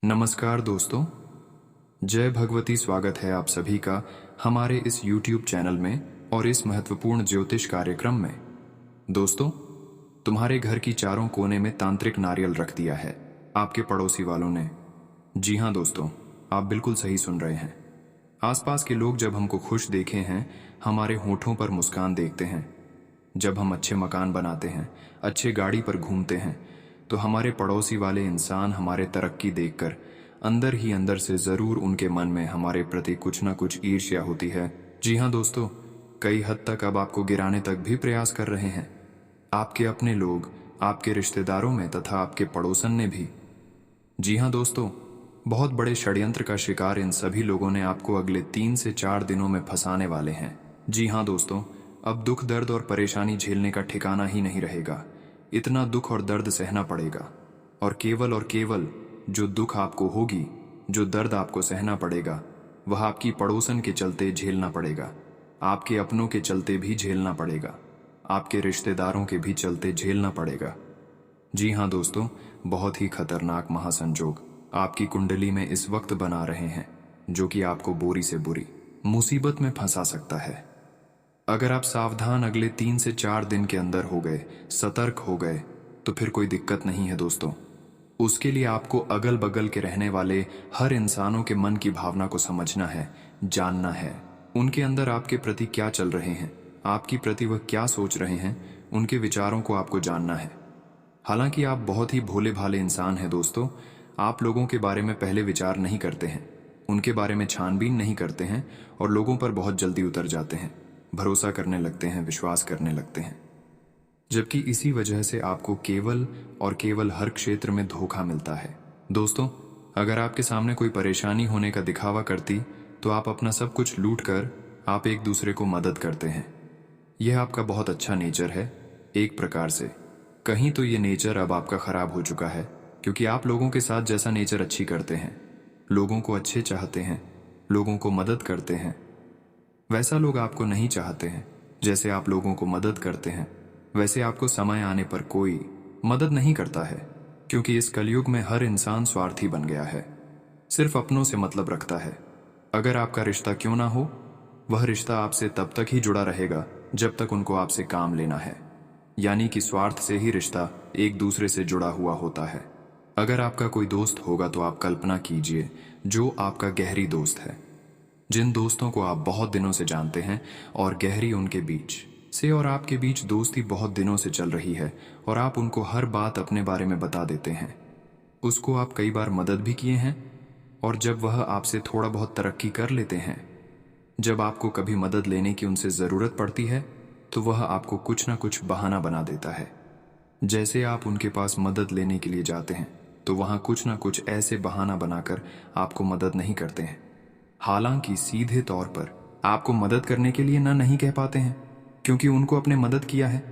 नमस्कार दोस्तों, जय भगवती। स्वागत है आप सभी का हमारे इस YouTube चैनल में और इस महत्वपूर्ण ज्योतिष कार्यक्रम में। दोस्तों, तुम्हारे घर की चारों कोने में तांत्रिक नारियल रख दिया है आपके पड़ोसी वालों ने। जी हाँ दोस्तों, आप बिल्कुल सही सुन रहे हैं। आसपास के लोग जब हमको खुश देखे हैं, हमारे होठों पर मुस्कान देखते हैं, जब हम अच्छे मकान बनाते हैं, अच्छे गाड़ी पर घूमते हैं, तो हमारे पड़ोसी वाले इंसान हमारे तरक्की देखकर अंदर ही अंदर से जरूर उनके मन में हमारे प्रति कुछ ना कुछ ईर्ष्या होती है। जी हाँ दोस्तों, कई हद तक अब आपको गिराने तक भी प्रयास कर रहे हैं। आपके अपने लोग, आपके रिश्तेदारों में तथा आपके पड़ोसन ने भी। जी हाँ दोस्तों, बहुत बड़े षड्यंत्र का शिकार इन सभी लोगों ने आपको अगले 3 से 4 दिनों में फंसाने वाले हैं। जी हाँ दोस्तों, अब दुख दर्द और परेशानी झेलने का ठिकाना ही नहीं रहेगा। इतना दुख और दर्द सहना पड़ेगा और केवल जो दुख आपको होगी, जो दर्द आपको सहना पड़ेगा, वह आपकी पड़ोसन के चलते झेलना पड़ेगा, आपके अपनों के चलते भी झेलना पड़ेगा, आपके रिश्तेदारों के भी चलते झेलना पड़ेगा। जी हाँ दोस्तों, बहुत ही खतरनाक महासंजोग आपकी कुंडली में इस वक्त बना रहे हैं, जो कि आपको बुरी से बुरी मुसीबत में फंसा सकता है। अगर आप सावधान अगले 3 से 4 दिन के अंदर हो गए, सतर्क हो गए, तो फिर कोई दिक्कत नहीं है दोस्तों। उसके लिए आपको अगल बगल के रहने वाले हर इंसानों के मन की भावना को समझना है, जानना है। उनके अंदर आपके प्रति क्या चल रहे हैं, आपकी प्रति वह क्या सोच रहे हैं, उनके विचारों को आपको जानना है। हालांकि आप बहुत ही भोले भाले इंसान हैं दोस्तों, आप लोगों के बारे में पहले विचार नहीं करते हैं, उनके बारे में छानबीन नहीं करते हैं और लोगों पर बहुत जल्दी उतर जाते हैं, भरोसा करने लगते हैं, विश्वास करने लगते हैं। जबकि इसी वजह से आपको केवल और केवल हर क्षेत्र में धोखा मिलता है। दोस्तों, अगर आपके सामने कोई परेशानी होने का दिखावा करती, तो आप अपना सब कुछ लूट कर आप एक दूसरे को मदद करते हैं। यह आपका बहुत अच्छा नेचर है एक प्रकार से। कहीं तो ये नेचर अब आपका खराब हो चुका है, क्योंकि आप लोगों के साथ जैसा नेचर अच्छी करते हैं, लोगों को अच्छे चाहते हैं, लोगों को मदद करते हैं, वैसा लोग आपको नहीं चाहते हैं। जैसे आप लोगों को मदद करते हैं, वैसे आपको समय आने पर कोई मदद नहीं करता है, क्योंकि इस कलयुग में हर इंसान स्वार्थी बन गया है, सिर्फ अपनों से मतलब रखता है। अगर आपका रिश्ता क्यों ना हो, वह रिश्ता आपसे तब तक ही जुड़ा रहेगा जब तक उनको आपसे काम लेना है, यानी कि स्वार्थ से ही रिश्ता एक दूसरे से जुड़ा हुआ होता है। अगर आपका कोई दोस्त होगा तो आप कल्पना कीजिए, जो आपका गहरी दोस्त है, जिन दोस्तों को आप बहुत दिनों से जानते हैं और गहरी उनके बीच से और आपके बीच दोस्ती बहुत दिनों से चल रही है और आप उनको हर बात अपने बारे में बता देते हैं। उसको आप कई बार मदद भी किए हैं और जब वह आपसे थोड़ा बहुत तरक्की कर लेते हैं, जब आपको कभी मदद लेने की उनसे ज़रूरत पड़ती है, तो वह आपको कुछ ना कुछ बहाना बना देता है। जैसे आप उनके पास मदद लेने के लिए जाते हैं, तो वहाँ कुछ ना कुछ ऐसे बहाना बनाकर आपको मदद नहीं करते हैं। हालांकि सीधे तौर पर आपको मदद करने के लिए ना नहीं कह पाते हैं, क्योंकि उनको अपने मदद किया है,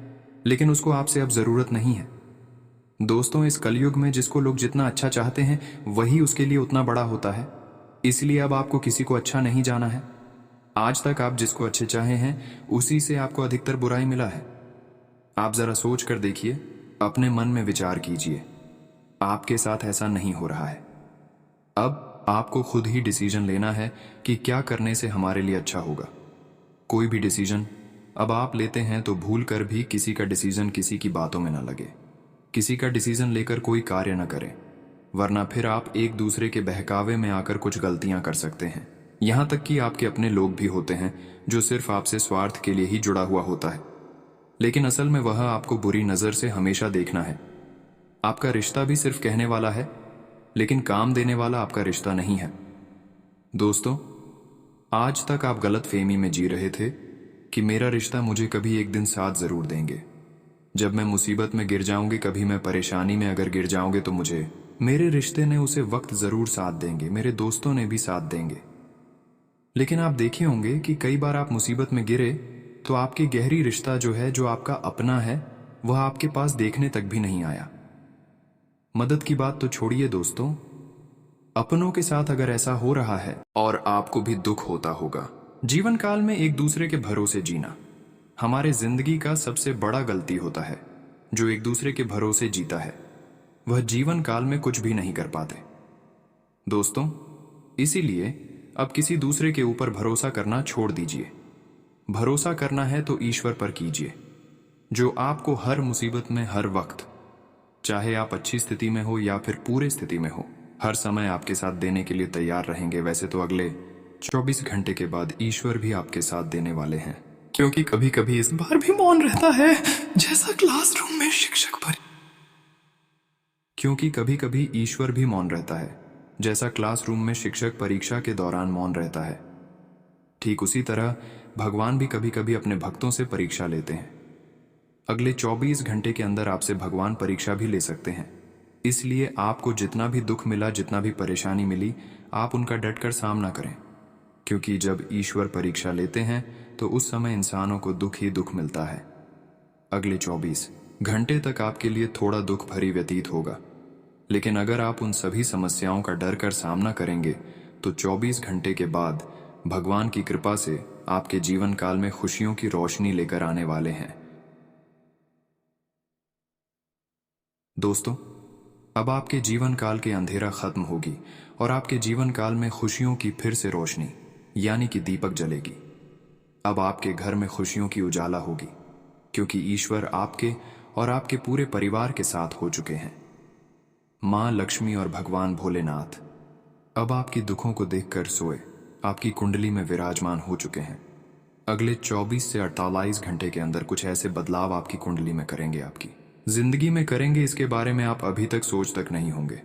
लेकिन उसको आपसे अब ज़रूरत नहीं है। दोस्तों, इस कलयुग में जिसको लोग जितना अच्छा चाहते हैं, वही उसके लिए उतना बड़ा होता है। इसलिए अब आपको किसी को अच्छा नहीं जाना है। आज तक आप जिसको अच्छे चाहे हैं, उसी से आपको अधिकतर बुराई मिला है। आप ज़रा सोच कर देखिए, अपने मन में विचार कीजिए, आपके साथ ऐसा नहीं हो रहा है। अब आपको खुद ही डिसीजन लेना है कि क्या करने से हमारे लिए अच्छा होगा। कोई भी डिसीजन अब आप लेते हैं तो भूल कर भी किसी का डिसीजन किसी की बातों में न लगे, किसी का डिसीजन लेकर कोई कार्य न करें, वरना फिर आप एक दूसरे के बहकावे में आकर कुछ गलतियां कर सकते हैं। यहां तक कि आपके अपने लोग भी होते हैं जो सिर्फ आपसे स्वार्थ के लिए ही जुड़ा हुआ होता है, लेकिन असल में वह आपको बुरी नज़र से हमेशा देखना है। आपका रिश्ता भी सिर्फ कहने वाला है, लेकिन काम देने वाला आपका रिश्ता नहीं है। दोस्तों, आज तक आप गलत फहमी में जी रहे थे कि मेरा रिश्ता मुझे कभी एक दिन साथ जरूर देंगे। जब मैं मुसीबत में गिर जाऊंगी, कभी मैं परेशानी में अगर गिर जाऊंगे, तो मुझे मेरे रिश्ते ने उसे वक्त जरूर साथ देंगे, मेरे दोस्तों ने भी साथ देंगे। लेकिन आप देखे होंगे कि कई बार आप मुसीबत में गिरे तो आपकी गहरी रिश्ता जो है, जो आपका अपना है, वह आपके पास देखने तक भी नहीं आया। मदद की बात तो छोड़िए दोस्तों, अपनों के साथ अगर ऐसा हो रहा है और आपको भी दुख होता होगा। जीवन काल में एक दूसरे के भरोसे जीना हमारे जिंदगी का सबसे बड़ा गलती होता है। जो एक दूसरे के भरोसे जीता है, वह जीवन काल में कुछ भी नहीं कर पाते। दोस्तों, इसीलिए अब किसी दूसरे के ऊपर भरोसा करना छोड़ दीजिए। भरोसा करना है तो ईश्वर पर कीजिए, जो आपको हर मुसीबत में, हर वक्त, चाहे आप अच्छी स्थिति में हो या फिर पूरे स्थिति में हो, हर समय आपके साथ देने के लिए तैयार रहेंगे। वैसे तो अगले 24 घंटे के बाद ईश्वर भी आपके साथ देने वाले हैं, क्योंकि कभी कभी इस बार भी मौन रहता है जैसा क्लासरूम में शिक्षक पर क्योंकि कभी कभी ईश्वर भी मौन रहता है, जैसा क्लासरूम में शिक्षक परीक्षा के दौरान मौन रहता है। ठीक उसी तरह भगवान भी कभी कभी अपने भक्तों से परीक्षा लेते हैं। अगले 24 घंटे के अंदर आपसे भगवान परीक्षा भी ले सकते हैं। इसलिए आपको जितना भी दुख मिला, जितना भी परेशानी मिली, आप उनका डटकर सामना करें, क्योंकि जब ईश्वर परीक्षा लेते हैं तो उस समय इंसानों को दुख ही दुख मिलता है। अगले 24 घंटे तक आपके लिए थोड़ा दुख भरी व्यतीत होगा, लेकिन अगर आप उन सभी समस्याओं का डर कर सामना करेंगे तो 24 घंटे के बाद भगवान की कृपा से आपके जीवन काल में खुशियों की रोशनी लेकर आने वाले हैं। दोस्तों, अब आपके जीवन काल के अंधेरा खत्म होगी और आपके जीवन काल में खुशियों की फिर से रोशनी यानी कि दीपक जलेगी। अब आपके घर में खुशियों की उजाला होगी, क्योंकि ईश्वर आपके और आपके पूरे परिवार के साथ हो चुके हैं। मां लक्ष्मी और भगवान भोलेनाथ अब आपकी दुखों को देखकर सोए आपकी कुंडली में विराजमान हो चुके हैं। अगले 24 से 48 घंटे के अंदर कुछ ऐसे बदलाव आपकी कुंडली में करेंगे, आपकी जिंदगी में करेंगे। इसके बारे में आप अभी तक सोच तक नहीं होंगे।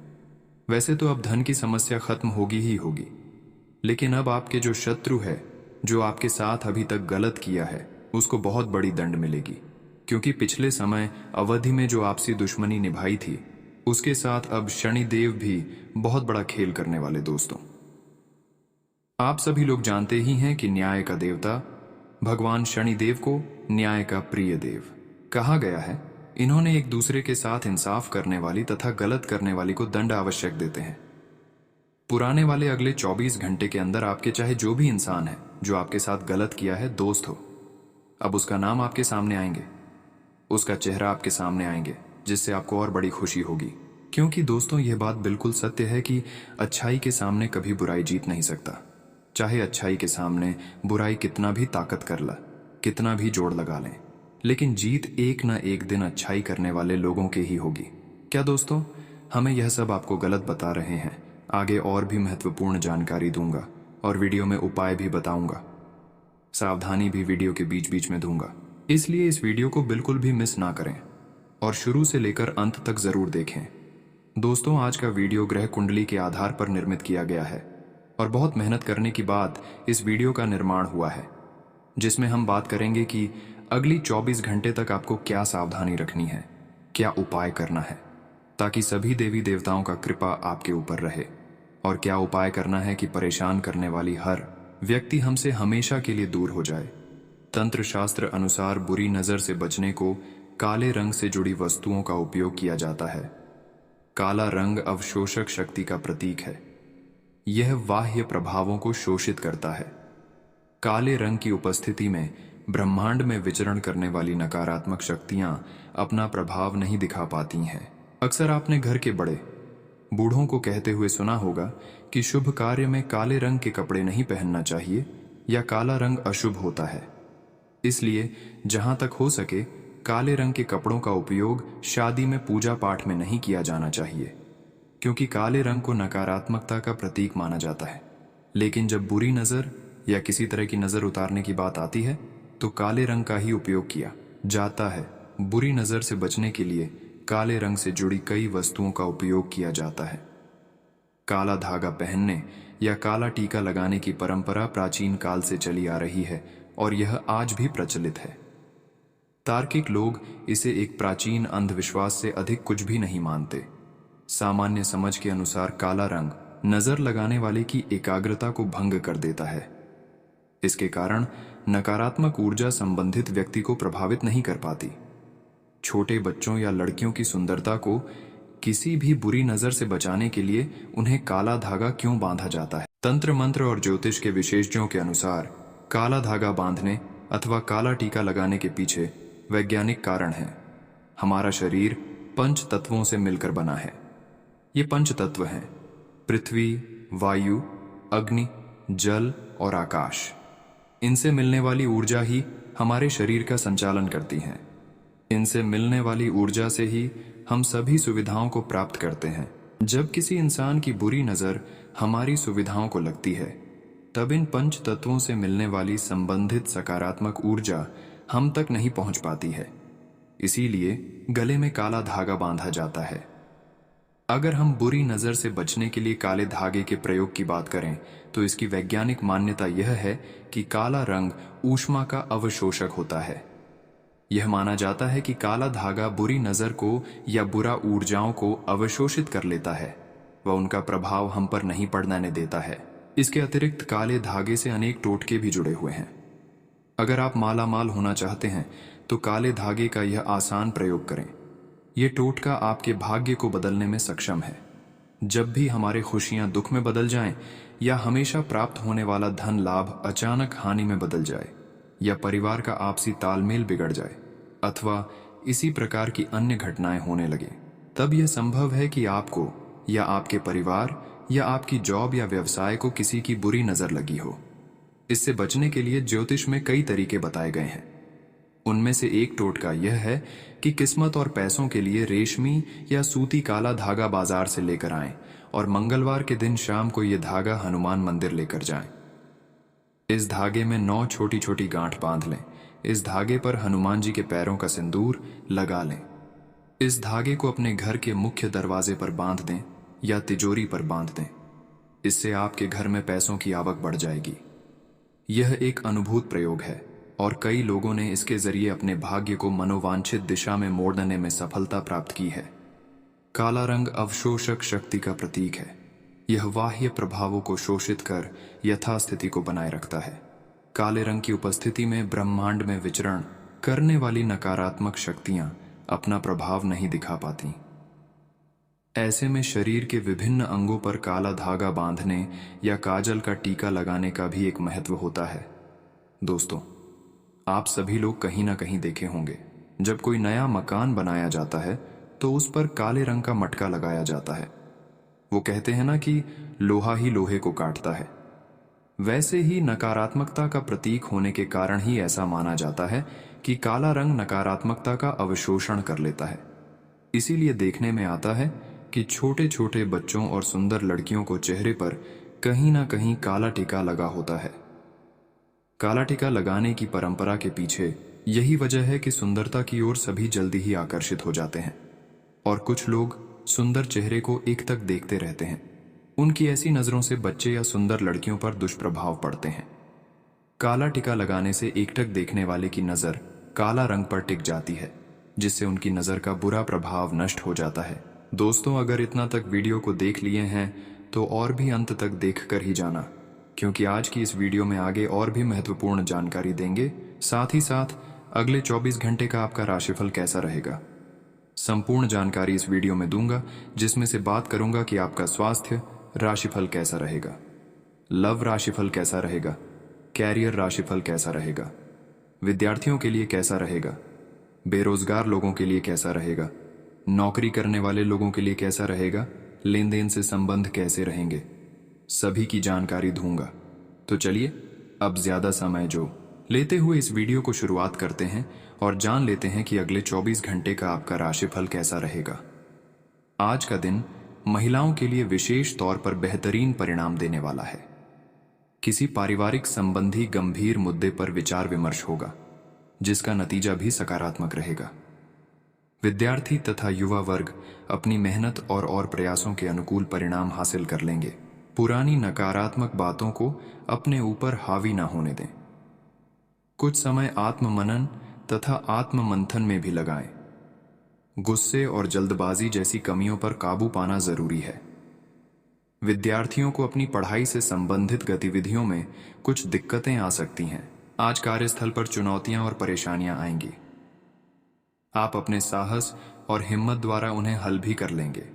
वैसे तो अब धन की समस्या खत्म होगी ही होगी, लेकिन अब आपके जो शत्रु है, जो आपके साथ अभी तक गलत किया है, उसको बहुत बड़ी दंड मिलेगी, क्योंकि पिछले समय अवधि में जो आपसी दुश्मनी निभाई थी, उसके साथ अब शनिदेव भी बहुत बड़ा खेल करने वाले। दोस्तों, आप सभी लोग जानते ही हैं कि न्याय का देवता भगवान शनिदेव को न्याय का प्रिय देव कहा गया है। इन्होंने एक दूसरे के साथ इंसाफ करने वाली तथा गलत करने वाली को दंड आवश्यक देते हैं। पुराने वाले अगले 24 घंटे के अंदर आपके चाहे जो भी इंसान है जो आपके साथ गलत किया है, दोस्त हो, अब उसका नाम आपके सामने आएंगे, उसका चेहरा आपके सामने आएंगे, जिससे आपको और बड़ी खुशी होगी। क्योंकि दोस्तों, यह बात बिल्कुल सत्य है कि अच्छाई के सामने कभी बुराई जीत नहीं सकता। चाहे अच्छाई के सामने बुराई कितना भी ताकत कर ला, कितना भी जोड़ लगा लें, लेकिन जीत एक ना एक दिन अच्छाई करने वाले लोगों के ही होगी। क्या दोस्तों, हमें यह सब आपको गलत बता रहे हैं। आगे और भी महत्वपूर्ण जानकारी दूंगा और वीडियो में उपाय भी बताऊंगा, सावधानी भी वीडियो के बीच बीच में दूंगा। इसलिए इस वीडियो को बिल्कुल भी मिस ना करें और शुरू से लेकर अंत तक जरूर देखें। दोस्तों, आज का वीडियो ग्रह कुंडली के आधार पर निर्मित किया गया है और बहुत मेहनत करने के बाद इस वीडियो का निर्माण हुआ है, जिसमें हम बात करेंगे कि अगली 24 घंटे तक आपको क्या सावधानी रखनी है, क्या उपाय करना है ताकि सभी देवी देवताओं का कृपा आपके ऊपर रहे, और क्या उपाय करना है कि परेशान करने वाली हर व्यक्ति हमसे हमेशा के लिए दूर हो जाए। तंत्र शास्त्र अनुसार बुरी नजर से बचने को काले रंग से जुड़ी वस्तुओं का उपयोग किया जाता है। काला रंग अवशोषक शक्ति का प्रतीक है। यह बाह्य प्रभावों को शोषित करता है। काले रंग की उपस्थिति में ब्रह्मांड में विचरण करने वाली नकारात्मक शक्तियां अपना प्रभाव नहीं दिखा पाती हैं। अक्सर आपने घर के बड़े बूढ़ों को कहते हुए सुना होगा कि शुभ कार्य में काले रंग के कपड़े नहीं पहनना चाहिए या काला रंग अशुभ होता है। इसलिए जहां तक हो सके काले रंग के कपड़ों का उपयोग शादी में, पूजा पाठ में नहीं किया जाना चाहिए, क्योंकि काले रंग को नकारात्मकता का प्रतीक माना जाता है। लेकिन जब बुरी नजर या किसी तरह की नजर उतारने की बात आती है तो काले रंग का ही उपयोग किया जाता है। बुरी नजर से बचने के लिए काले रंग से जुड़ी कई वस्तुओं का उपयोग किया जाता है। काला धागा पहनने या काला टीका लगाने की परंपरा प्राचीन काल से चली आ रही है और यह आज भी प्रचलित है। तार्किक लोग इसे एक प्राचीन अंधविश्वास से अधिक कुछ भी नहीं मानते। सामान्य समझ के अनुसार काला रंग नजर लगाने वाले की एकाग्रता को भंग कर देता है। इसके कारण नकारात्मक ऊर्जा संबंधित व्यक्ति को प्रभावित नहीं कर पाती। छोटे बच्चों या लड़कियों की सुंदरता को किसी भी बुरी नजर से बचाने के लिए उन्हें काला धागा क्यों बांधा जाता है? तंत्र मंत्र और ज्योतिष के विशेषज्ञों के अनुसार काला धागा बांधने अथवा काला टीका लगाने के पीछे वैज्ञानिक कारण है। हमारा शरीर पंच तत्वों से मिलकर बना है। ये पंच तत्व हैं पृथ्वी, वायु, अग्नि, जल और आकाश, इनसे मिलने वाली ऊर्जा ही हमारे शरीर का संचालन करती हैं। इनसे मिलने वाली ऊर्जा से ही हम सभी सुविधाओं को प्राप्त करते हैं। जब किसी इंसान की बुरी नज़र हमारी सुविधाओं को लगती है, तब इन पंच तत्वों से मिलने वाली संबंधित सकारात्मक ऊर्जा हम तक नहीं पहुंच पाती है। इसीलिए गले में काला धागा बांधा जाता है। अगर हम बुरी नज़र से बचने के लिए काले धागे के प्रयोग की बात करें तो इसकी वैज्ञानिक मान्यता यह है कि काला रंग ऊष्मा का अवशोषक होता है। यह माना जाता है कि काला धागा बुरी नज़र को या बुरा ऊर्जाओं को अवशोषित कर लेता है व उनका प्रभाव हम पर नहीं पड़ने देता है। इसके अतिरिक्त काले धागे से अनेक टोटके भी जुड़े हुए हैं। अगर आप मालामाल होना चाहते हैं तो काले धागे का यह आसान प्रयोग करें। यह टोटका आपके भाग्य को बदलने में सक्षम है। जब भी हमारे खुशियां दुख में बदल जाएं, या हमेशा प्राप्त होने वाला धन लाभ अचानक हानि में बदल जाए, या परिवार का आपसी तालमेल बिगड़ जाए, अथवा इसी प्रकार की अन्य घटनाएं होने लगे, तब यह संभव है कि आपको या आपके परिवार या आपकी जॉब या व्यवसाय को किसी की बुरी नजर लगी हो। इससे बचने के लिए ज्योतिष में कई तरीके बताए गए हैं। उनमें से एक टोटका यह है कि किस्मत और पैसों के लिए रेशमी या सूती काला धागा बाजार से लेकर आएं और मंगलवार के दिन शाम को यह धागा हनुमान मंदिर लेकर जाएं। इस धागे में 9 छोटी छोटी गांठ बांध लें। इस धागे पर हनुमान जी के पैरों का सिंदूर लगा लें। इस धागे को अपने घर के मुख्य दरवाजे पर बांध दें या तिजोरी पर बांध दें। इससे आपके घर में पैसों की आवक बढ़ जाएगी। यह एक अनुभूत प्रयोग है और कई लोगों ने इसके जरिए अपने भाग्य को मनोवांछित दिशा में मोड़ने में सफलता प्राप्त की है। काला रंग अवशोषक शक्ति का प्रतीक है। यह बाह्य प्रभावों को शोषित कर यथास्थिति को बनाए रखता है। काले रंग की उपस्थिति में ब्रह्मांड में विचरण करने वाली नकारात्मक शक्तियां अपना प्रभाव नहीं दिखा पाती। ऐसे में शरीर के विभिन्न अंगों पर काला धागा बांधने या काजल का टीका लगाने का भी एक महत्व होता है। दोस्तों, आप सभी लोग कहीं ना कहीं देखे होंगे, जब कोई नया मकान बनाया जाता है तो उस पर काले रंग का मटका लगाया जाता है। वो कहते हैं ना कि लोहा ही लोहे को काटता है। वैसे ही नकारात्मकता का प्रतीक होने के कारण ही ऐसा माना जाता है कि काला रंग नकारात्मकता का अवशोषण कर लेता है। इसीलिए देखने में आता है कि छोटे छोटे बच्चों और सुंदर लड़कियों को चेहरे पर कहीं ना कहीं काला टीका लगा होता है। काला टीका लगाने की परंपरा के पीछे यही वजह है कि सुंदरता की ओर सभी जल्दी ही आकर्षित हो जाते हैं और कुछ लोग सुंदर चेहरे को एकटक देखते रहते हैं। उनकी ऐसी नजरों से बच्चे या सुंदर लड़कियों पर दुष्प्रभाव पड़ते हैं। काला टीका लगाने से एकटक देखने वाले की नजर काला रंग पर टिक जाती है, जिससे उनकी नजर का बुरा प्रभाव नष्ट हो जाता है। दोस्तों, अगर इतना तक वीडियो को देख लिए हैं तो और भी अंत तक देख कर ही जाना, क्योंकि आज की इस वीडियो में आगे और भी महत्वपूर्ण जानकारी देंगे। साथ ही साथ अगले 24 घंटे का आपका राशिफल कैसा रहेगा, संपूर्ण जानकारी इस वीडियो में दूंगा, जिसमें से बात करूंगा कि आपका स्वास्थ्य राशिफल कैसा रहेगा, लव राशिफल कैसा रहेगा, कैरियर राशिफल कैसा रहेगा, विद्यार्थियों के लिए कैसा रहेगा, बेरोजगार लोगों के लिए कैसा रहेगा, नौकरी करने वाले लोगों के लिए कैसा रहेगा, लेन देन से संबंध कैसे रहेंगे, सभी की जानकारी दूंगा। तो चलिए अब ज्यादा समय जो लेते हुए इस वीडियो को शुरुआत करते हैं और जान लेते हैं कि अगले 24 घंटे का आपका राशिफल कैसा रहेगा। आज का दिन महिलाओं के लिए विशेष तौर पर बेहतरीन परिणाम देने वाला है। किसी पारिवारिक संबंधी गंभीर मुद्दे पर विचार विमर्श होगा, जिसका नतीजा भी सकारात्मक रहेगा। विद्यार्थी तथा युवा वर्ग अपनी मेहनत और प्रयासों के अनुकूल परिणाम हासिल कर लेंगे। पुरानी नकारात्मक बातों को अपने ऊपर हावी ना होने दें। कुछ समय आत्म मनन तथा आत्म मंथन में भी लगाएं। गुस्से और जल्दबाजी जैसी कमियों पर काबू पाना जरूरी है। विद्यार्थियों को अपनी पढ़ाई से संबंधित गतिविधियों में कुछ दिक्कतें आ सकती हैं। आज कार्यस्थल पर चुनौतियां और परेशानियां आएंगी। आप अपने साहस और हिम्मत द्वारा उन्हें हल भी कर लेंगे।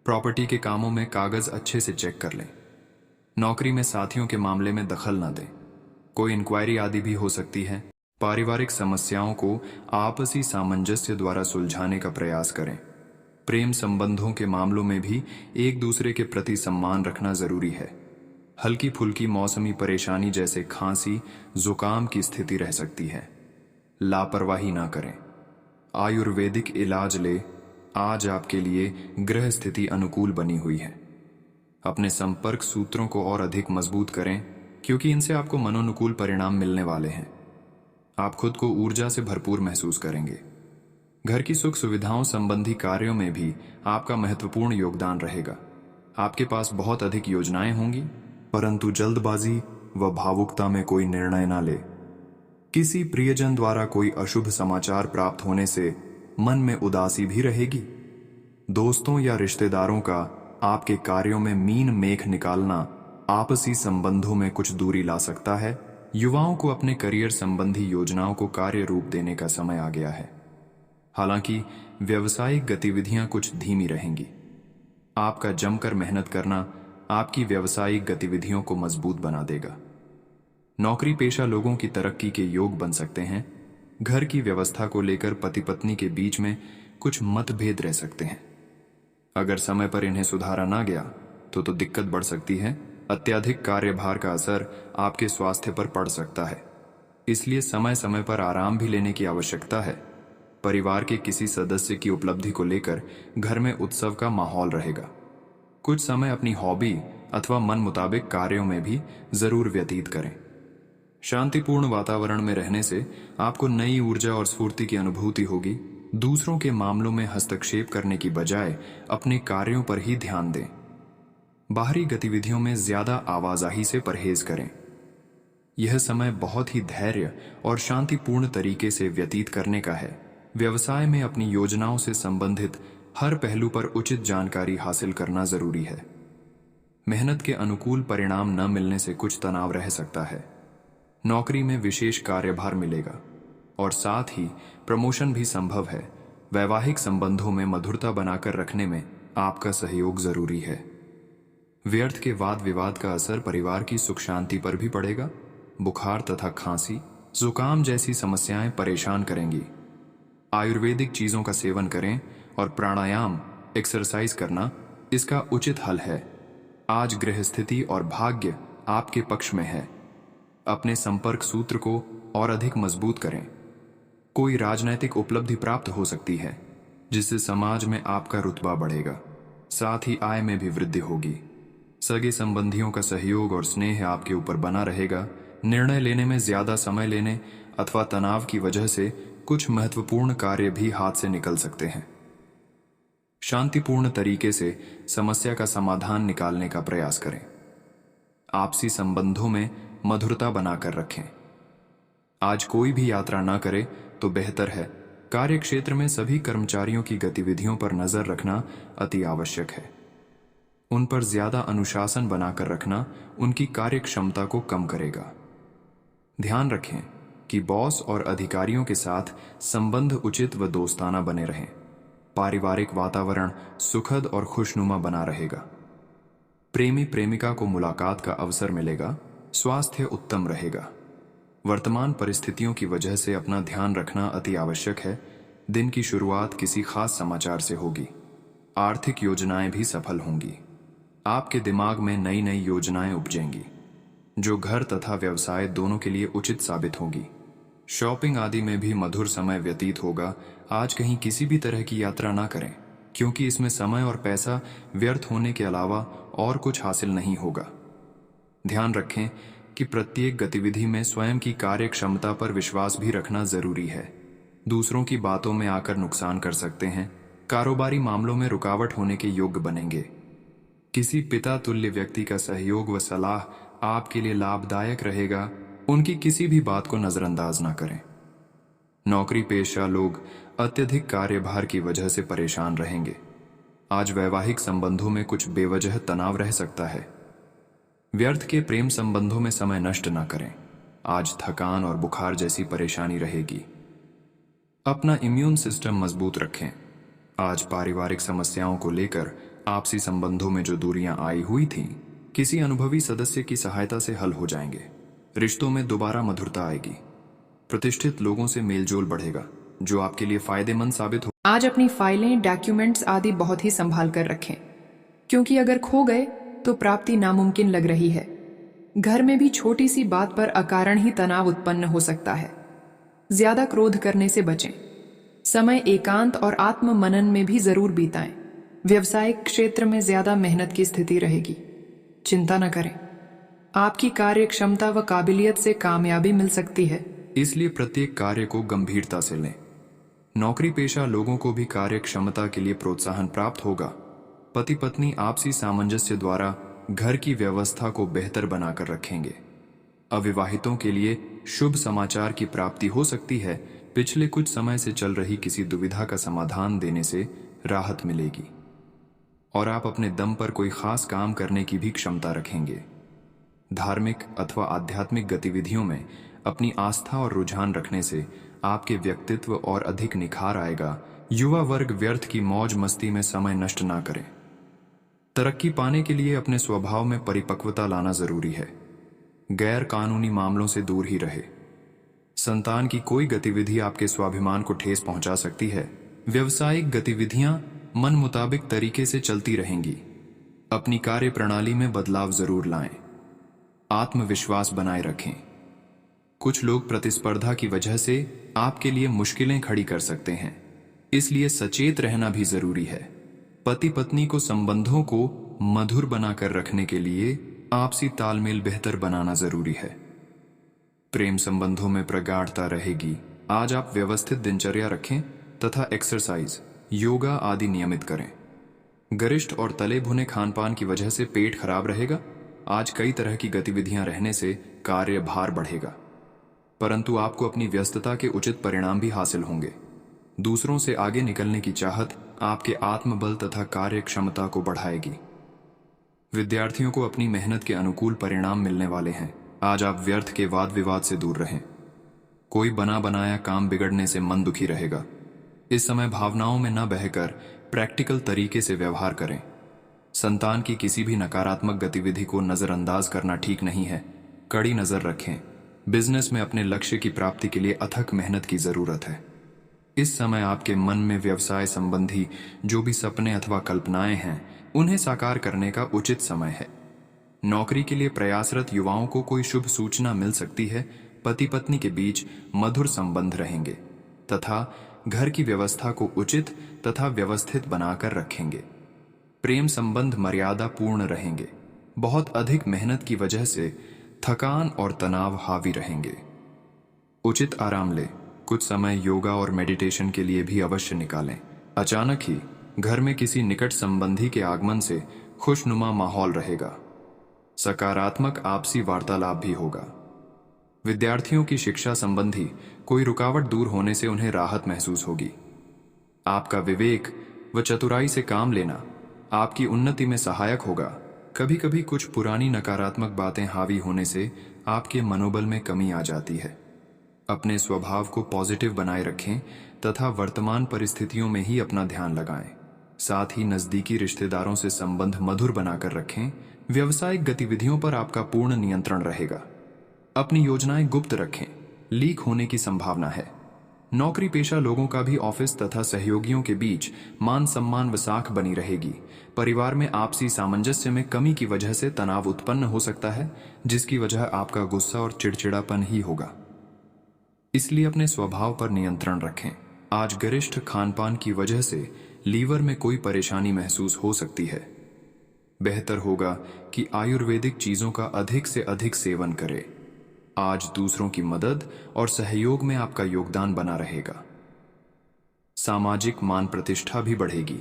प्रॉपर्टी के कामों में कागज अच्छे से चेक कर लें। नौकरी में साथियों के मामले में दखल न दें। कोई इंक्वायरी आदि भी हो सकती है। पारिवारिक समस्याओं को आपसी सामंजस्य द्वारा सुलझाने का प्रयास करें। प्रेम संबंधों के मामलों में भी एक दूसरे के प्रति सम्मान रखना जरूरी है। हल्की फुल्की मौसमी परेशानी जैसे खांसी, जुकाम की स्थिति रह सकती है। लापरवाही ना करें। आयुर्वेदिक इलाज ले। आज आपके लिए ग्रह स्थिति अनुकूल बनी हुई है। अपने संपर्क सूत्रों को और अधिक मजबूत करें, क्योंकि इनसे आपको मनोनुकूल परिणाम मिलने वाले हैं। आप खुद को ऊर्जा से भरपूर महसूस करेंगे। घर की सुख सुविधाओं संबंधी कार्यों में भी आपका महत्वपूर्ण योगदान रहेगा। आपके पास बहुत अधिक योजनाएं होंगी, परंतु जल्दबाजी व भावुकता में कोई निर्णय ना ले। किसी प्रियजन द्वारा कोई अशुभ समाचार प्राप्त होने से मन में उदासी भी रहेगी। दोस्तों या रिश्तेदारों का आपके कार्यों में मीन मेख निकालना आपसी संबंधों में कुछ दूरी ला सकता है। युवाओं को अपने करियर संबंधी योजनाओं को कार्य रूप देने का समय आ गया है। हालांकि व्यावसायिक गतिविधियां कुछ धीमी रहेंगी। आपका जमकर मेहनत करना आपकी व्यावसायिक गतिविधियों को मजबूत बना देगा। नौकरी पेशा लोगों की तरक्की के योग बन सकते हैं। घर की व्यवस्था को लेकर पति पत्नी के बीच में कुछ मतभेद रह सकते हैं। अगर समय पर इन्हें सुधारा ना गया तो दिक्कत बढ़ सकती है। अत्यधिक कार्यभार का असर आपके स्वास्थ्य पर पड़ सकता है, इसलिए समय समय पर आराम भी लेने की आवश्यकता है। परिवार के किसी सदस्य की उपलब्धि को लेकर घर में उत्सव का माहौल रहेगा। कुछ समय अपनी हॉबी अथवा मन मुताबिक कार्यों में भी जरूर व्यतीत करें। शांतिपूर्ण वातावरण में रहने से आपको नई ऊर्जा और स्फूर्ति की अनुभूति होगी। दूसरों के मामलों में हस्तक्षेप करने की बजाय अपने कार्यों पर ही ध्यान दें। बाहरी गतिविधियों में ज्यादा आवाजाही से परहेज करें। यह समय बहुत ही धैर्य और शांतिपूर्ण तरीके से व्यतीत करने का है। व्यवसाय में अपनी योजनाओं से संबंधित हर पहलू पर उचित जानकारी हासिल करना जरूरी है। मेहनत के अनुकूल परिणाम न मिलने से कुछ तनाव रह सकता है। नौकरी में विशेष कार्यभार मिलेगा और साथ ही प्रमोशन भी संभव है। वैवाहिक संबंधों में मधुरता बनाकर रखने में आपका सहयोग जरूरी है। व्यर्थ के वाद विवाद का असर परिवार की सुख शांति पर भी पड़ेगा। बुखार तथा खांसी, जुकाम जैसी समस्याएं परेशान करेंगी। आयुर्वेदिक चीजों का सेवन करें और प्राणायाम, एक्सरसाइज करना इसका उचित हल है। आज ग्रह स्थिति और भाग्य आपके पक्ष में है। अपने संपर्क सूत्र को और अधिक मजबूत करें। कोई राजनैतिक उपलब्धि प्राप्त हो सकती है, जिससे समाज में आपका रुतबा बढ़ेगा। साथ ही आय में भी वृद्धि होगी। सगे संबंधियों का सहयोग और स्नेह आपके ऊपर बना रहेगा। निर्णय लेने में ज्यादा समय लेने अथवा तनाव की वजह से कुछ महत्वपूर्ण कार्य भी हाथ से निकल सकते हैं। शांतिपूर्ण तरीके से समस्या का समाधान निकालने का प्रयास करें। आपसी संबंधों में मधुरता बनाकर रखें। आज कोई भी यात्रा ना करे तो बेहतर है। कार्य क्षेत्र में सभी कर्मचारियों की गतिविधियों पर नजर रखना अति आवश्यक है। उन पर ज्यादा अनुशासन बनाकर रखना उनकी कार्य क्षमता को कम करेगा। ध्यान रखें कि बॉस और अधिकारियों के साथ संबंध उचित व दोस्ताना बने रहें। पारिवारिक वातावरण सुखद और खुशनुमा बना रहेगा। प्रेमी प्रेमिका को मुलाकात का अवसर मिलेगा। स्वास्थ्य उत्तम रहेगा। वर्तमान परिस्थितियों की वजह से अपना ध्यान रखना अति आवश्यक है। दिन की शुरुआत किसी खास समाचार से होगी। आर्थिक योजनाएं भी सफल होंगी। आपके दिमाग में नई नई योजनाएं उपजेंगी, जो घर तथा व्यवसाय दोनों के लिए उचित साबित होगी। शॉपिंग आदि में भी मधुर समय व्यतीत होगा। आज कहीं किसी भी तरह की यात्रा ना करें, क्योंकि इसमें समय और पैसा व्यर्थ होने के अलावा और कुछ हासिल नहीं होगा। ध्यान रखें कि प्रत्येक गतिविधि में स्वयं की कार्य क्षमता पर विश्वास भी रखना जरूरी है। दूसरों की बातों में आकर नुकसान कर सकते हैं। कारोबारी मामलों में रुकावट होने के योग्य बनेंगे। किसी पिता तुल्य व्यक्ति का सहयोग व सलाह आपके लिए लाभदायक रहेगा। उनकी किसी भी बात को नजरअंदाज ना करें। नौकरी पेशा लोग अत्यधिक कार्यभार की वजह से परेशान रहेंगे। आज वैवाहिक संबंधों में कुछ बेवजह तनाव रह सकता है। व्यर्थ के प्रेम संबंधों में समय नष्ट ना करें। आज थकान और बुखार जैसी परेशानी रहेगी। अपना इम्यून सिस्टम मजबूत रखें। आज पारिवारिक समस्याओं को लेकर आपसी संबंधों में जो दूरियां आई हुई थीं, किसी अनुभवी सदस्य की सहायता से हल हो जाएंगे। रिश्तों में दोबारा मधुरता आएगी। प्रतिष्ठित लोगों से मेलजोल बढ़ेगा। जो आपके लिए फायदेमंद साबित हो। आज अपनी फाइलें, डॉक्यूमेंट्स आदि बहुत ही संभाल कर रखें, क्योंकि अगर खो गए तो प्राप्ति नामुमकिन लग रही है। घर में भी छोटी सी बात पर अकारण ही तनाव उत्पन्न हो सकता है। ज्यादा क्रोध करने से बचें। समय एकांत और आत्म मनन में भी जरूर बिताएं। व्यवसायिक क्षेत्र में ज्यादा मेहनत की स्थिति रहेगी। चिंता न करें, आपकी कार्य क्षमता व काबिलियत से कामयाबी मिल सकती है। इसलिए प्रत्येक कार्य को गंभीरता से लें। नौकरी पेशा लोगों को भी कार्य क्षमता के लिए प्रोत्साहन प्राप्त होगा। पति पत्नी आपसी सामंजस्य द्वारा घर की व्यवस्था को बेहतर बनाकर रखेंगे। अविवाहितों के लिए शुभ समाचार की प्राप्ति हो सकती है। पिछले कुछ समय से चल रही किसी दुविधा का समाधान देने से राहत मिलेगी और आप अपने दम पर कोई खास काम करने की भी क्षमता रखेंगे। धार्मिक अथवा आध्यात्मिक गतिविधियों में अपनी आस्था और रुझान रखने से आपके व्यक्तित्व और अधिक निखार आएगा। युवा वर्ग व्यर्थ की मौज मस्ती में समय नष्ट ना करें। तरक्की पाने के लिए अपने स्वभाव में परिपक्वता लाना जरूरी है। गैर कानूनी मामलों से दूर ही रहे। संतान की कोई गतिविधि आपके स्वाभिमान को ठेस पहुंचा सकती है। व्यवसायिक गतिविधियां मन मुताबिक तरीके से चलती रहेंगी। अपनी कार्य प्रणाली में बदलाव जरूर लाएं। आत्मविश्वास बनाए रखें। कुछ लोग प्रतिस्पर्धा की वजह से आपके लिए मुश्किलें खड़ी कर सकते हैं, इसलिए सचेत रहना भी जरूरी है। पति पत्नी को संबंधों को मधुर बनाकर रखने के लिए आपसी तालमेल बेहतर बनाना जरूरी है। प्रेम संबंधों में प्रगाढ़ता रहेगी। आज आप व्यवस्थित दिनचर्या रखें तथा एक्सरसाइज, योगा आदि नियमित करें। गरिष्ठ और तले भुने खानपान की वजह से पेट खराब रहेगा। आज कई तरह की गतिविधियां रहने से कार्य भार बढ़ेगा, परंतु आपको अपनी व्यस्तता के उचित परिणाम भी हासिल होंगे। दूसरों से आगे निकलने की चाहत आपके आत्मबल तथा कार्य क्षमता को बढ़ाएगी। विद्यार्थियों को अपनी मेहनत के अनुकूल परिणाम मिलने वाले हैं। आज आप व्यर्थ के वाद विवाद से दूर रहें। कोई बना बनाया काम बिगड़ने से मन दुखी रहेगा। इस समय भावनाओं में न बहकर प्रैक्टिकल तरीके से व्यवहार करें। संतान की किसी भी नकारात्मक गतिविधि को नजरअंदाज करना ठीक नहीं है। कड़ी नजर रखें। बिजनेस में अपने लक्ष्य की प्राप्ति के लिए अथक मेहनत की जरूरत है। इस समय आपके मन में व्यवसाय संबंधी जो भी सपने अथवा कल्पनाएं हैं, उन्हें साकार करने का उचित समय है। नौकरी के लिए प्रयासरत युवाओं को कोई शुभ सूचना मिल सकती है। पति पत्नी के बीच मधुर संबंध रहेंगे तथा घर की व्यवस्था को उचित तथा व्यवस्थित बनाकर रखेंगे। प्रेम संबंध मर्यादा पूर्ण रहेंगे। बहुत अधिक मेहनत की वजह से थकान और तनाव हावी रहेंगे। उचित आराम लें। कुछ समय योगा और मेडिटेशन के लिए भी अवश्य निकालें। अचानक ही घर में किसी निकट संबंधी के आगमन से खुशनुमा माहौल रहेगा। सकारात्मक आपसी वार्तालाप भी होगा। विद्यार्थियों की शिक्षा संबंधी कोई रुकावट दूर होने से उन्हें राहत महसूस होगी। आपका विवेक व चतुराई से काम लेना आपकी उन्नति में सहायक होगा। कभी कभी कुछ पुरानी नकारात्मक बातें हावी होने से आपके मनोबल में कमी आ जाती है। अपने स्वभाव को पॉजिटिव बनाए रखें तथा वर्तमान परिस्थितियों में ही अपना ध्यान लगाएं। साथ ही नजदीकी रिश्तेदारों से संबंध मधुर बनाकर रखें। व्यावसायिक गतिविधियों पर आपका पूर्ण नियंत्रण रहेगा। अपनी योजनाएं गुप्त रखें, लीक होने की संभावना है। नौकरी पेशा लोगों का भी ऑफिस तथा सहयोगियों के बीच मान सम्मान व साख बनी रहेगी। परिवार में आपसी सामंजस्य में कमी की वजह से तनाव उत्पन्न हो सकता है, जिसकी वजह आपका गुस्सा और चिड़चिड़ापन ही होगा। इसलिए अपने स्वभाव पर नियंत्रण रखें। आज गरिष्ठ खानपान की वजह से लीवर में कोई परेशानी महसूस हो सकती है। बेहतर होगा कि आयुर्वेदिक चीजों का अधिक से अधिक सेवन करें। आज दूसरों की मदद और सहयोग में आपका योगदान बना रहेगा। सामाजिक मान प्रतिष्ठा भी बढ़ेगी।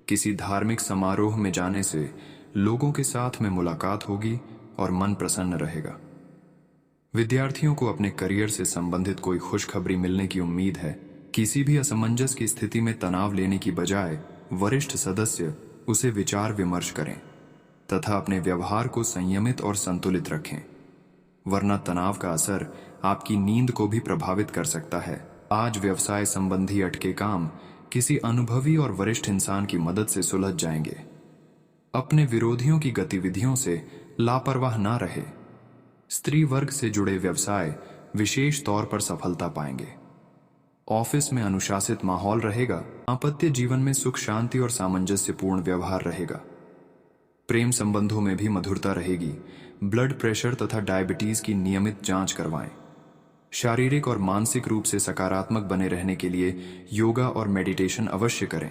किसी धार्मिक समारोह में जाने से लोगों के साथ में मुलाकात होगी और मन प्रसन्न रहेगा। विद्यार्थियों को अपने करियर से संबंधित कोई खुशखबरी मिलने की उम्मीद है। किसी भी असमंजस की स्थिति में तनाव लेने की बजाय वरिष्ठ सदस्य उसे विचार विमर्श करें तथा अपने व्यवहार को संयमित और संतुलित रखें, वरना तनाव का असर आपकी नींद को भी प्रभावित कर सकता है। आज व्यवसाय संबंधी अटके काम किसी अनुभवी और वरिष्ठ इंसान की मदद से सुलझ जाएंगे। अपने विरोधियों की गतिविधियों से लापरवाह ना रहे। स्त्री वर्ग से जुड़े व्यवसाय विशेष तौर पर सफलता पाएंगे ऑफिस में अनुशासित माहौल रहेगा। दाम्पत्य जीवन में सुख शांति और सामंजस्यपूर्ण व्यवहार रहेगा। प्रेम संबंधों में भी मधुरता रहेगी। ब्लड प्रेशर तथा डायबिटीज की नियमित जांच करवाएं। शारीरिक और मानसिक रूप से सकारात्मक बने रहने के लिए योगा और मेडिटेशन अवश्य करें।